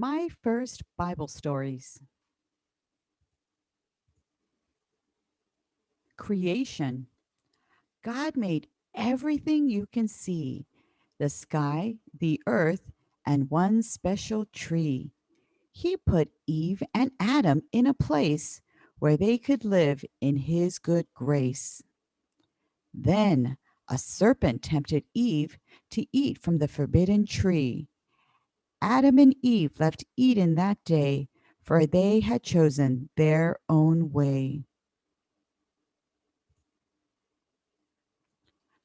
My first Bible stories. Creation. God made everything you can see, the sky, the earth, and one special tree. He put Eve and Adam in a place where they could live in his good grace. Then a serpent tempted Eve to eat from the forbidden tree. Adam and Eve left Eden that day, for they had chosen their own way.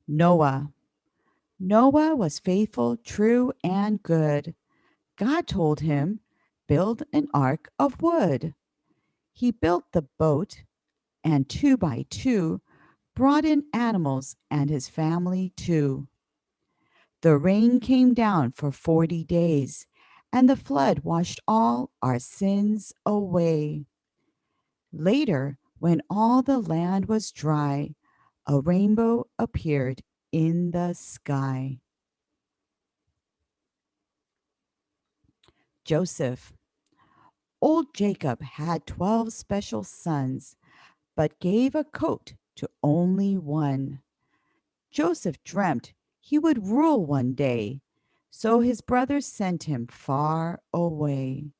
Noah. Noah was faithful, true, and good. God told him, "Build an ark of wood." He built the boat, and 2 by 2 brought in animals and his family too. The rain came down for 40 days, and the flood washed all our sins away. Later, when all the land was dry, a rainbow appeared in the sky. Joseph. Old Jacob had 12 special sons, but gave a coat to only one. Joseph dreamt he would rule one day, so his brothers sent him far away.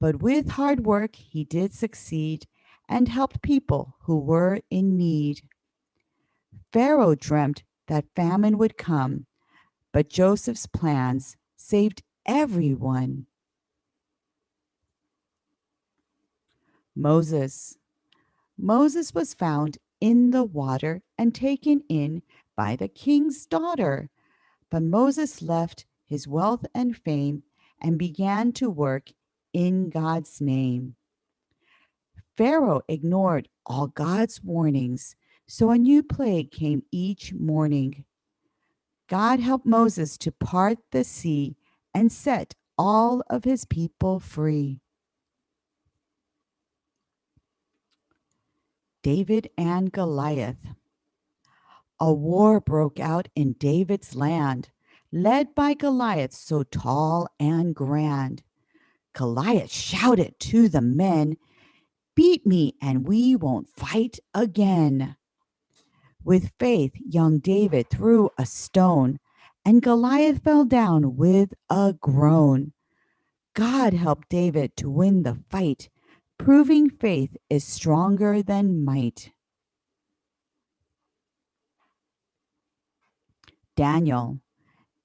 But with hard work he did succeed and helped people who were in need. Pharaoh dreamt that famine would come, but Joseph's plans saved everyone. Moses. Moses was found in the water and taken in by the king's daughter. But Moses left his wealth and fame and began to work in God's name. Pharaoh ignored all God's warnings, so a new plague came each morning. God helped Moses to part the sea and set all of his people free. David and Goliath. A war broke out in David's land, led by Goliath so tall and grand. Goliath shouted to the men, "Beat me and we won't fight again." With faith, young David threw a stone, and Goliath fell down with a groan. God helped David to win the fight, proving faith is stronger than might. Daniel.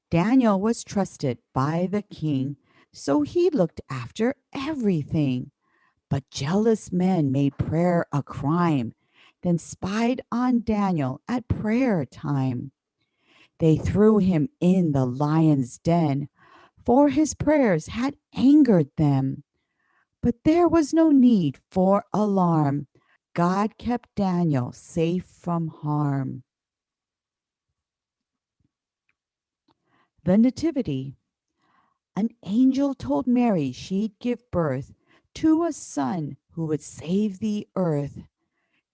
Daniel was trusted by the king, so he looked after everything. But jealous men made prayer a crime, then spied on Daniel at prayer time. They threw him in the lion's den, for his prayers had angered them. But there was no need for alarm. God kept Daniel safe from harm. The Nativity. An angel told Mary she'd give birth to a son who would save the earth.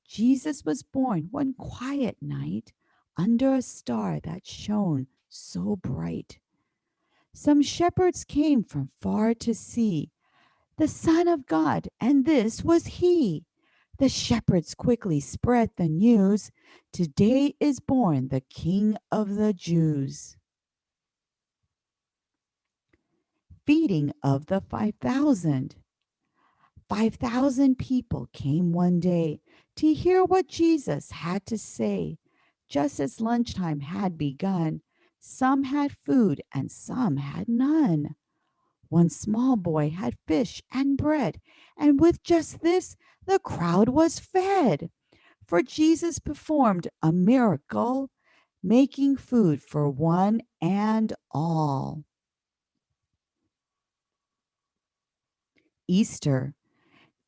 Jesus was born one quiet night under a star that shone so bright. Some shepherds came from far to see the Son of God, and this was he. The shepherds quickly spread the news. Today is born the King of the Jews. Feeding of the 5,000. 5,000 people came one day to hear what Jesus had to say. Just as lunchtime had begun, some had food and some had none. One small boy had fish and bread, and with just this, the crowd was fed. For Jesus performed a miracle, making food for one and all. Easter.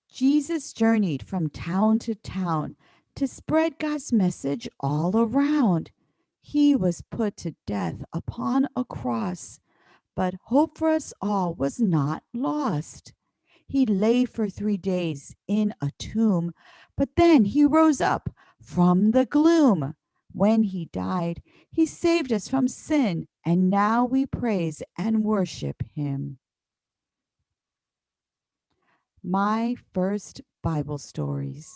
Jesus journeyed from town to town to spread God's message all around. He was put to death upon a cross, but hope for us all was not lost. He lay for 3 days in a tomb, but then he rose up from the gloom. When he died, he saved us from sin, and now we praise and worship him. My first Bible stories.